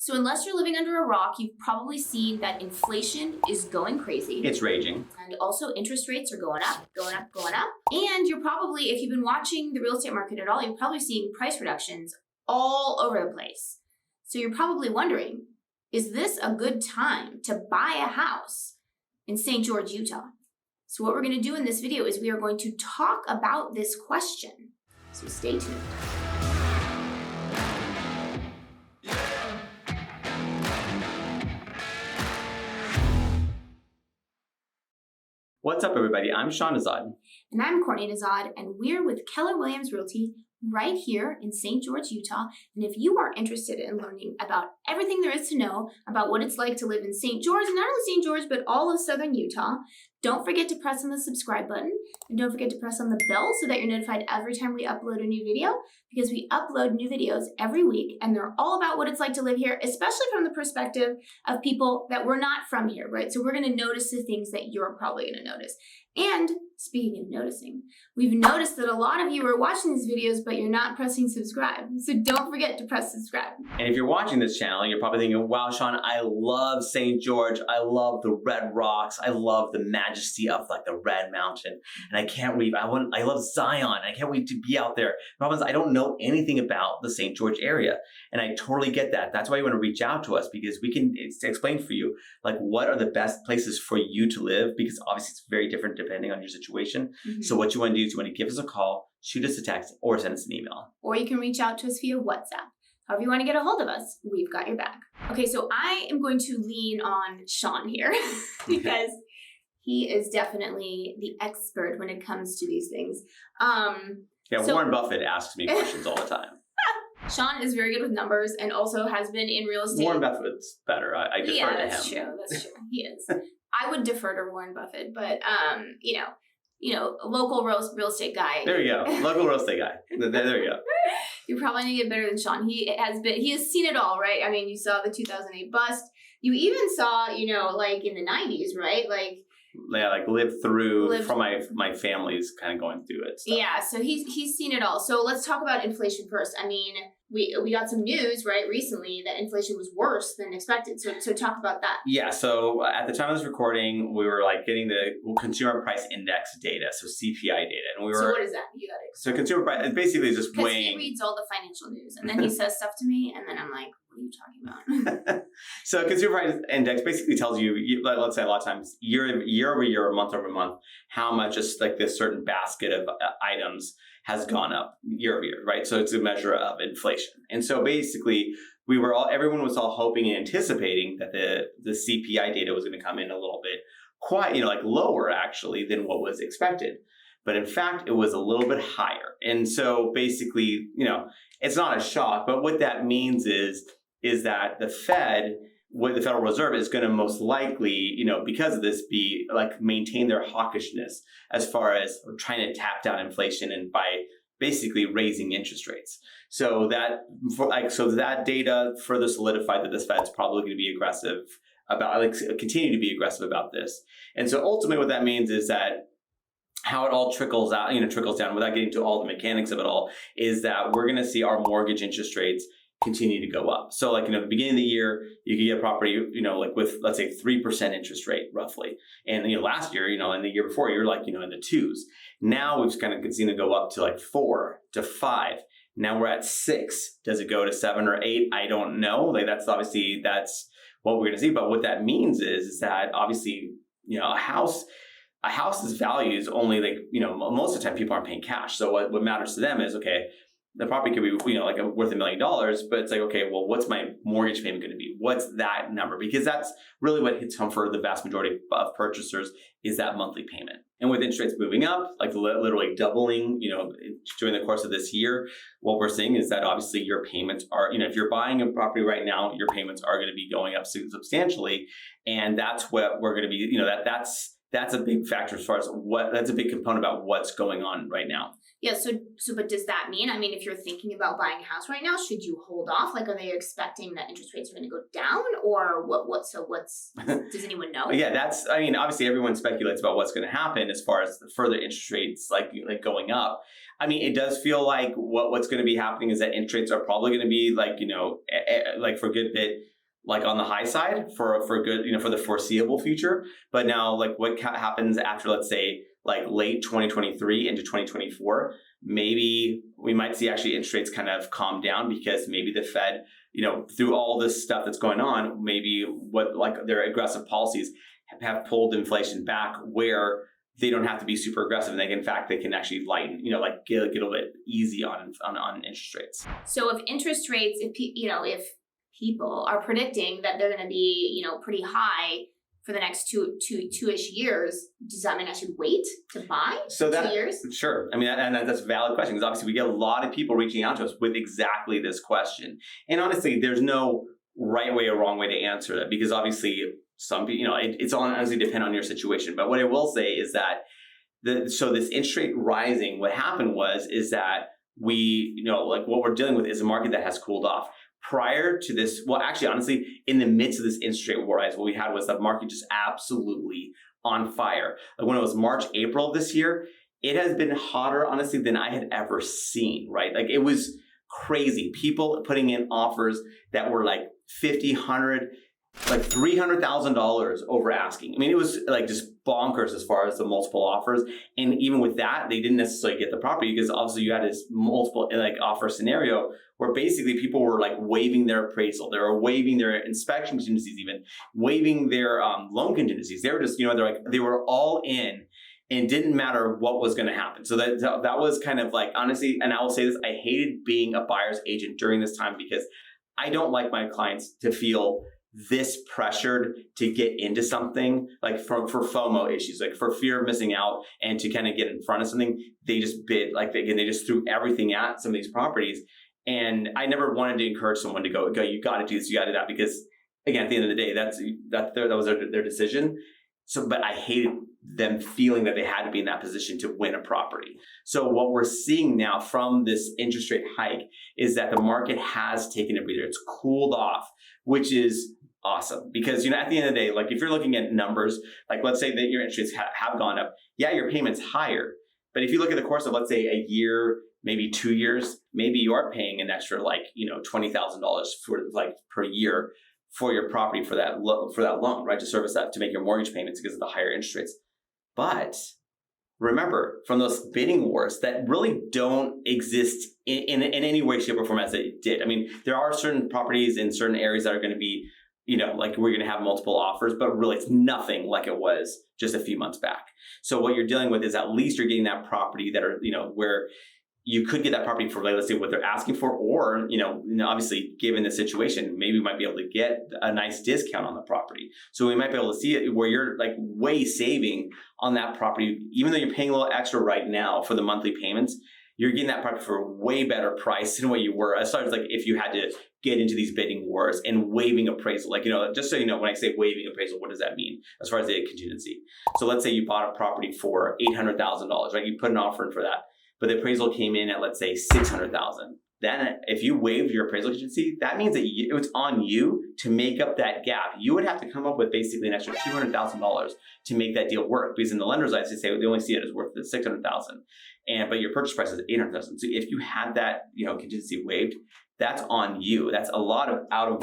So unless you're living under a rock, you've probably seen that inflation is going crazy. It's raging. And also interest rates are going up, going up, going up. And you're probably, if you've been watching the real estate market at all, you're probably seeing price reductions all over the place. So you're probably wondering, is this a good time to buy a house in St. George, Utah? So what we're going to do in this video is we are going to talk about this question. So stay tuned. What's up, everybody? I'm Sean Azad. And I'm Courtney Azad, and we're with Keller Williams Realty right here in St. George, Utah. And if you are interested in learning about everything there is to know about what it's like to live in St. George, and not only St. George, but all of Southern Utah, don't forget to press on the subscribe button, and don't forget to press on the bell so that you're notified every time we upload a new video, because we upload new videos every week, and they're all about what it's like to live here, especially from the perspective of people that were not from here, right? So we're going to notice the things that you're probably going to notice. And speaking of noticing, we've noticed that a lot of you are watching these videos, but you're not pressing subscribe. So don't forget to press subscribe. And if you're watching this channel, you're probably thinking, wow, Sean, I love St. George. I love the red rocks. I love the majesty of like the red mountain. And I can't wait. I love Zion. I can't wait to be out there. The problem is I don't know anything about the St. George area. And I totally get that. That's why you want to reach out to us, because we can explain for you, like, what are the best places for you to live? Because obviously it's very different depending on your situation. Mm-hmm. So what you want to do is you want to give us a call, shoot us a text, or send us an email. Or you can reach out to us via WhatsApp. However you want to get a hold of us, we've got your back. Okay, so I am going to lean on Sean here because he is definitely the expert when it comes to these things. Warren Buffett asks me questions all the time. Sean is very good with numbers and also has been in real estate. Warren Buffett's better. I defer to him. Yeah, that's true. That's true. He is. I would defer to Warren Buffett, but a local real estate guy. There you go. Local real estate guy. There you go. You're probably gonna get better than Sean. He has seen it all, right? I mean, you saw the 2008 bust. You even saw, like in the 90s, right? Lived through from my family's kind of going through it. Yeah, so he's seen it all. So let's talk about inflation first. I mean, we got some news, right, recently that inflation was worse than expected. So talk about that. Yeah, so at the time of this recording, we were getting the consumer price index data, so CPI data. And we were. So what is that? You got it. So consumer price, it's basically just weighing. Because he reads all the financial news, and then he says stuff to me, and then I'm like, what are you talking about? So consumer price index basically tells you, let's say a lot of times, year over year, month over month, how much just this certain basket of items has gone up year over year, right? So it's a measure of inflation. And so basically, everyone was all hoping and anticipating that the CPI data was going to come in a little bit lower actually than what was expected. But in fact, it was a little bit higher. And so basically, it's not a shock, but what that means is that the Federal Reserve is going to most likely, because of this, be maintain their hawkishness as far as trying to tap down inflation and by basically raising interest rates. So that data further solidified that the Fed's probably going to be aggressive about, continue to be aggressive about this. And so ultimately what that means is that how it all trickles down without getting to all the mechanics of it all is that we're going to see our mortgage interest rates continue to go up. So at the beginning of the year, you could get a property, with, let's say 3% interest rate roughly. And last year, and the year before, you're in the twos. Now we've kind of seen it go up to 4 to 5. Now we're at 6. Does it go to 7 or 8? I don't know. That's what we're going to see. But what that means is that obviously, a house's value is only most of the time people aren't paying cash. So what matters to them is, okay, the property could be, worth $1 million, but it's okay, well, what's my mortgage payment going to be? What's that number? Because that's really what hits home for the vast majority of purchasers is that monthly payment. And with interest rates moving up, literally doubling, during the course of this year, what we're seeing is that obviously your payments are, if you're buying a property right now, your payments are going to be going up substantially. And that's what we're going to be, that's a big factor as far as that's a big component about what's going on right now. Yeah, but does that mean, if you're thinking about buying a house right now, should you hold off? Are they expecting that interest rates are going to go down, or does anyone know? Yeah, obviously everyone speculates about what's going to happen as far as the further interest rates, going up. It does feel like what's going to be happening is that interest rates are probably going to be for a good bit like on the high side for good, for the foreseeable future. But now, like what happens after, let's say, like late 2023 into 2024, maybe we might see actually interest rates kind of calm down because maybe the Fed, through all this stuff that's going on, maybe their aggressive policies have pulled inflation back where they don't have to be super aggressive, and in fact, they can actually lighten, get a little bit easy on interest rates. So if interest rates, if people are predicting that they're going to be, pretty high for the next two-ish years, does that mean I should wait to buy? So 2 years? Sure. I mean, and that's a valid question, because obviously we get a lot of people reaching out to us with exactly this question. And honestly, there's no right way or wrong way to answer that, because obviously some people, it's honestly depend on your situation. But what I will say is that so this interest rate rising, what happened is that we, what we're dealing with is a market that has cooled off. Prior to this, well, actually, honestly, in the midst of this interest rate rise, what we had was the market just absolutely on fire. Like when it was March, April of this year, it has been hotter, honestly, than I had ever seen, right? Like it was crazy. People putting in offers that were like $50,000, $100,000, like $300,000 over asking. I mean, it was like just bonkers as far as the multiple offers. And even with that, they didn't necessarily get the property, because obviously you had this multiple offer scenario where basically people were like waiving their appraisal. They were waiving their inspection contingencies, even waiving their loan contingencies. They were just, they were all in, and didn't matter what was going to happen. So that was kind of like, honestly, and I will say this, I hated being a buyer's agent during this time, because I don't like my clients to feel this pressured to get into something, like for FOMO issues, like for fear of missing out, and to kind of get in front of something. They just bid, they just threw everything at some of these properties. And I never wanted to encourage someone to go, you got to do this, you got to do that, because again, at the end of the day, that was their decision. So, but I hated them feeling that they had to be in that position to win a property. So what we're seeing now from this interest rate hike is that the market has taken a breather. It's cooled off, which is awesome, because at the end of the day, like if you're looking at numbers, like let's say that your interest rates have gone up, yeah, your payment's higher. But if you look at the course of, let's say, a year, maybe 2 years, maybe you are paying an extra $20,000 for per year for your property for that loan, right? To service that, to make your mortgage payments because of the higher interest rates. But remember, from those bidding wars that really don't exist in any way, shape, or form as they did. I mean, there are certain properties in certain areas that are going to be, like we're going to have multiple offers, but really it's nothing like it was just a few months back. So what you're dealing with is at least you're getting that property that are, where you could get that property for, let's say, what they're asking for, or, obviously, given the situation, maybe we might be able to get a nice discount on the property. So we might be able to see it where you're like way saving on that property, even though you're paying a little extra right now for the monthly payments. You're getting that property for a way better price than what you were, as far as like if you had to get into these bidding wars and waiving appraisal. Like, just so you know, when I say waiving appraisal, what does that mean as far as the contingency? So let's say you bought a property for $800,000, right? You put an offer in for that, but the appraisal came in at, let's say, $600,000. Then if you waived your appraisal contingency, that means that it's on you to make up that gap. You would have to come up with basically an extra $200,000 to make that deal work, because in the lender's eyes, they say they only see it as worth the $600,000, but your purchase price is $800,000. So if you had that, contingency waived, that's on you. That's a lot of out of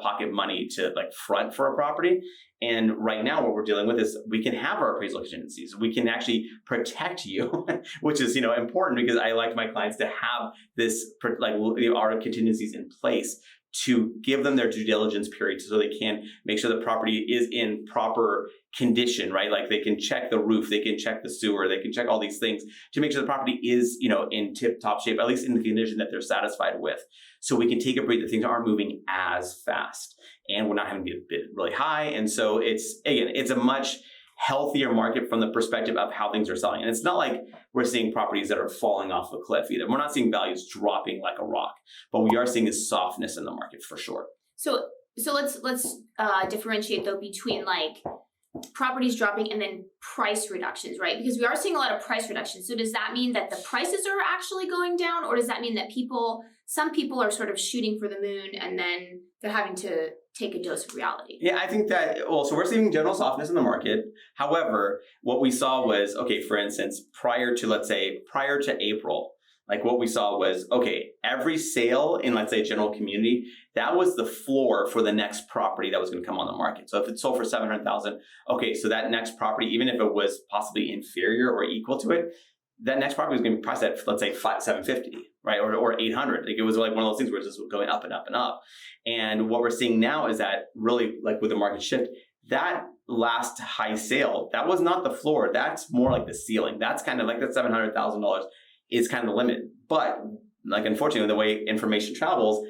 pocket money to front for a property. And right now, what we're dealing with is we can have our appraisal contingencies. We can actually protect you, which is important, because I like my clients to have this our contingencies in place to give them their due diligence period, so they can make sure the property is in proper condition, right? Like they can check the roof, they can check the sewer, they can check all these things to make sure the property is, in tip-top shape, at least in the condition that they're satisfied with. So we can take a breather. Things aren't moving as fast, and we're not having to bid really high. And so it's a much healthier market from the perspective of how things are selling. And it's not like we're seeing properties that are falling off a cliff either. We're not seeing values dropping like a rock, but we are seeing this softness in the market for sure. So let's differentiate though between properties dropping and then price reductions, right? Because we are seeing a lot of price reductions. So does that mean that the prices are actually going down, or does that mean that some people are sort of shooting for the moon and then they're having to take a dose of reality? Yeah, I think that, so we're seeing general softness in the market. However, what we saw was, okay, for instance, prior to April, like what we saw was, okay, every sale in, let's say, general community, that was the floor for the next property that was going to come on the market. So if it sold for 700,000, okay, so that next property, even if it was possibly inferior or equal to it, that next property was going to be priced at, let's say, 750, right, or 800. Like it was like one of those things where it's just going up and up and up. And what we're seeing now is that really, like with the market shift, that last high sale, that was not the floor. That's more like the ceiling. That's kind of like that $700,000 is kind of the limit. But like, unfortunately, the way information travels,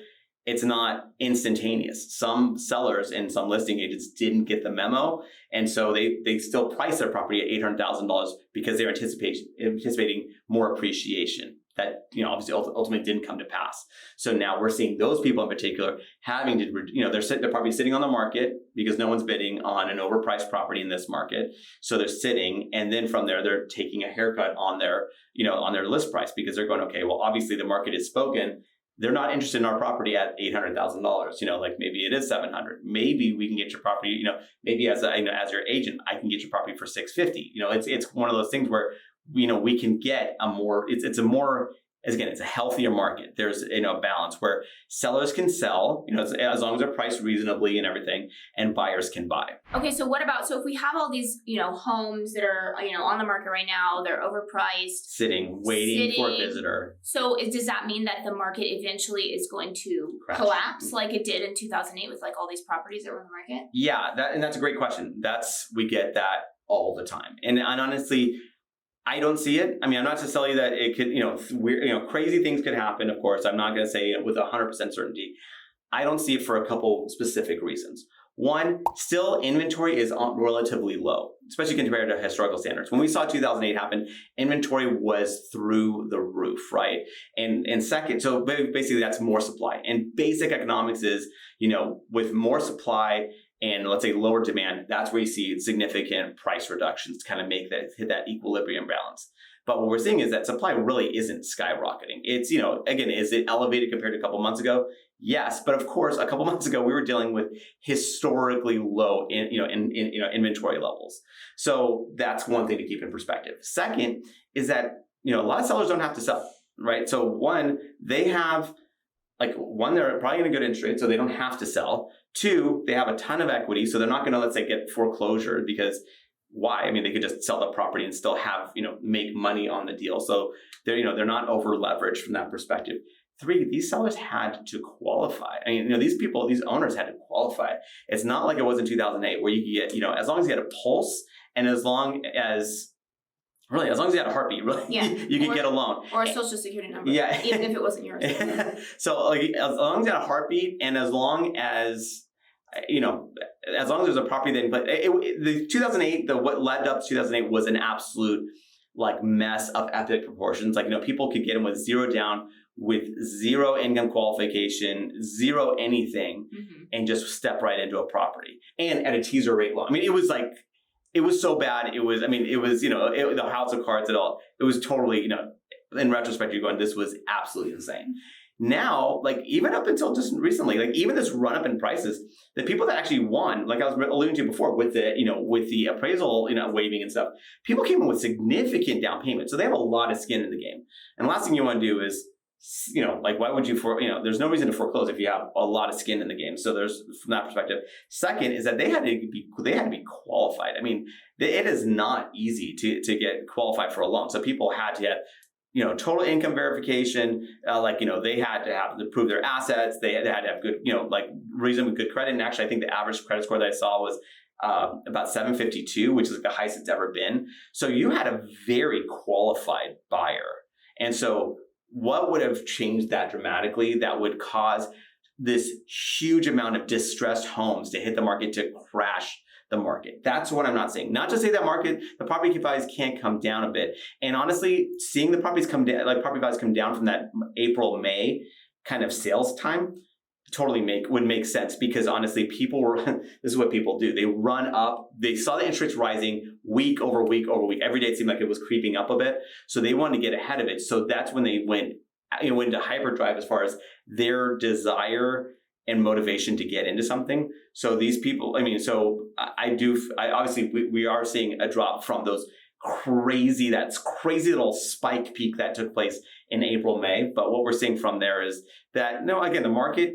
it's not instantaneous. Some sellers and some listing agents didn't get the memo. And so they still price their property at $800,000 because they're anticipating more appreciation that, obviously ultimately didn't come to pass. So now we're seeing those people in particular having to, their property sitting on the market because no one's bidding on an overpriced property in this market. So they're sitting, and then from there, they're taking a haircut on their, on their list price because they're going, okay, well, obviously the market is spoken. They're not interested in our property at $800,000. Like maybe it is 700. Maybe we can get your property, maybe as your agent, I can get your property for 650. It's one of those things where, we can get a more, it's a healthier market. There's, a balance where sellers can sell, as long as they're priced reasonably and everything, and buyers can buy. Okay, so if we have all these, homes that are, on the market right now, they're overpriced. Sitting, waiting for a visitor. So does that mean that the market eventually is going to collapse like it did in 2008 with like all these properties that were on the market? Yeah, that's a great question. We get that all the time. And honestly, I don't see it. I mean, I'm not to tell you that it could, crazy things could happen. Of course, I'm not going to say it with 100% certainty. I don't see it for a couple specific reasons. One, still inventory is relatively low, especially compared to historical standards. When we saw 2008 happen, inventory was through the roof, right? And second, so basically that's more supply. And basic economics is, with more supply and let's say lower demand, that's where you see significant price reductions to kind of hit that equilibrium balance. But what we're seeing is that supply really isn't skyrocketing. It's, again, is it elevated compared to a couple months ago? Yes, but of course, a couple months ago we were dealing with historically low, inventory levels. So that's one thing to keep in perspective. Second is that a lot of sellers don't have to sell, right? So one, they're probably in a good interest rate, so they don't have to sell. Two, they have a ton of equity, so they're not going to, let's say, get foreclosure because why? I mean, they could just sell the property and still have, make money on the deal. So they're not over leveraged from that perspective. Three, these sellers had to qualify. I mean, these owners had to qualify. It's not like it was in 2008 where you could get, as long as you had a pulse and as long as you had a heartbeat, really, you could get a loan. Or a social security number, even if it wasn't yours. So as long as you had a heartbeat and as long as there's a property that the 2008, what led up to 2008 was an absolute mess of epic proportions. People could get in with zero down, with zero income qualification, zero anything, and just step right into a property and at a teaser rate loan. I mean, it was so bad. The house of cards at all. It was totally, in retrospect, you're going, this was absolutely insane. Now, even up until just recently, even this run up in prices, the people that actually won, like I was alluding to before with the appraisal, waiving and stuff, people came in with significant down payment. So they have a lot of skin in the game. And the last thing you want to do is, why would you there's no reason to foreclose if you have a lot of skin in the game. So there's, from that perspective. Second is that they had to be qualified. I mean, it is not easy to get qualified for a loan. So people had to have, total income verification, they had to prove their assets. They had to have good, reasonably good credit. And actually, I think the average credit score that I saw was about 752, which is the highest it's ever been. So you had a very qualified buyer. And so what would have changed that dramatically that would cause this huge amount of distressed homes to hit the market, to crash the market? That's what I'm not saying. Not to say that the property values can't come down a bit. And honestly, seeing the properties come down, property values come down from that April, May kind of sales time, would make sense, because honestly, this is what people do. They run up, they saw the interest rates rising week over week over week. Every day it seemed like it was creeping up a bit. So they wanted to get ahead of it. So that's when they went into hyperdrive as far as their desire and motivation to get into something. So these people, obviously we are seeing a drop from those crazy little spike peak that took place in April, May. But what we're seeing from there is that, no, again, the market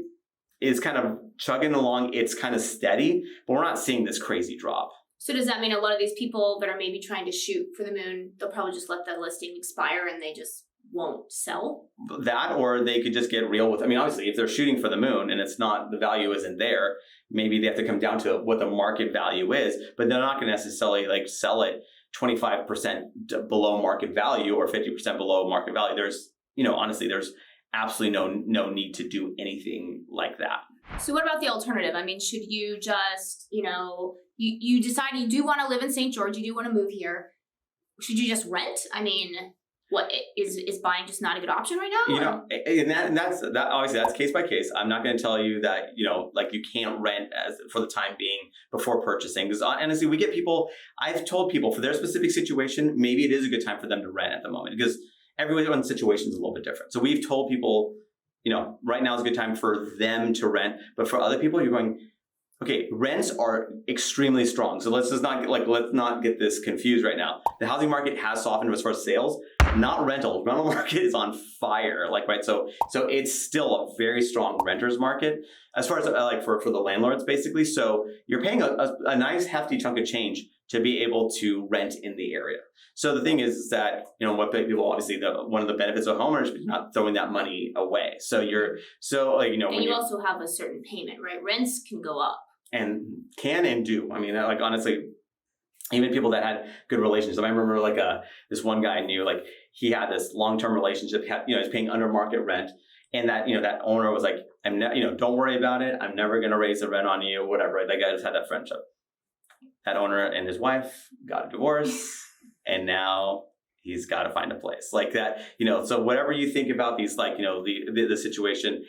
is kind of chugging along. It's kind of steady, but we're not seeing this crazy drop. So does that mean a lot of these people that are maybe trying to shoot for the moon, they'll probably just let the listing expire and they just won't sell? That, or they could just get real with, I mean, obviously, if they're shooting for the moon and it's not, the value isn't there, maybe they have to come down to what the market value is, but they're not going to necessarily like sell it 25% below market value or 50% below market value. There's, honestly, there's absolutely no need to do anything like that. So what about the alternative? I mean, should you just, you decide you do want to live in St. George, you do want to move here. Should you just rent? I mean, what is buying just not a good option right now? And that's obviously that's case by case. I'm not going to tell you that, like you can't rent as for the time being before purchasing. Because honestly, we get people, I've told people for their specific situation, maybe it is a good time for them to rent at the moment because everyone's situation is a little bit different. So we've told people, right now is a good time for them to rent. But for other people, you're going, okay, rents are extremely strong. So let's not get this confused right now. The housing market has softened as far as sales, not rentals. Rental market is on fire. Right. So it's still a very strong renters market as far as for the landlords basically. So you're paying a nice hefty chunk of change to be able to rent in the area. So the thing is that, what people obviously, one of the benefits of homeownership is not throwing that money away. So and you also have a certain payment, right? Rents can go up. And can and do. I mean, honestly, even people that had good relationships. I remember this one guy I knew, he had this long-term relationship, he's paying under market rent. And that, that owner was like, don't worry about it. I'm never going to raise the rent on you, whatever. Right? That guy just had that friendship. That owner and his wife got a divorce and now he's got to find a place like that, so whatever you think about these, the situation,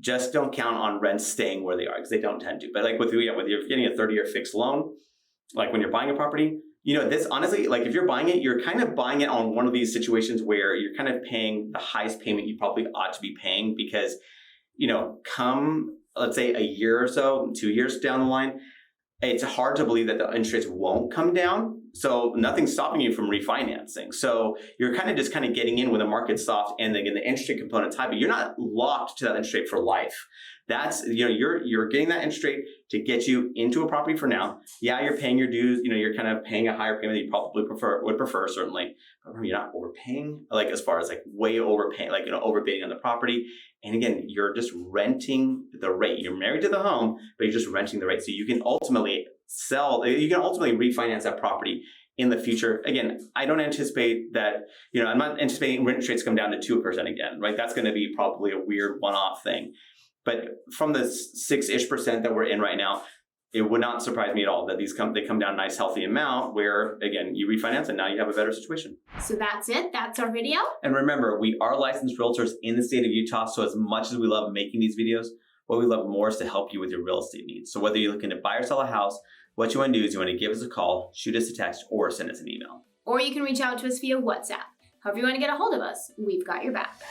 just don't count on rents staying where they are because they don't tend to. But with you're getting a 30-year fixed loan, when you're buying a property, this honestly, if you're buying it, you're kind of buying it on one of these situations where you're kind of paying the highest payment you probably ought to be paying because, come, let's say a year or so, 2 years down the line, it's hard to believe that the interest rates won't come down. So nothing's stopping you from refinancing. So you're kind of getting in when the market's soft and again, the interest rate component's high, but you're not locked to that interest rate for life. That's, you're getting that interest rate to get you into a property for now. Yeah, you're paying your dues. You're kind of paying a higher payment that you probably would prefer certainly. But you're not overpaying, as far as way overpaying, overbidding on the property. And again, you're just renting the rate. You're married to the home, but you're just renting the rate. So you can ultimately refinance that property in the future. Again, I don't anticipate that, I'm not anticipating rent rates come down to 2% again, right? That's going to be probably a weird one-off thing. But from the 6-ish% that we're in right now, it would not surprise me at all that they come down a nice healthy amount where, again, you refinance and now you have a better situation. So that's it. That's our video. And remember, we are licensed realtors in the state of Utah. So as much as we love making these videos, what we love more is to help you with your real estate needs. So whether you're looking to buy or sell a house, what you want to do is you want to give us a call, shoot us a text, or send us an email. Or you can reach out to us via WhatsApp. However you want to get a hold of us, we've got your back.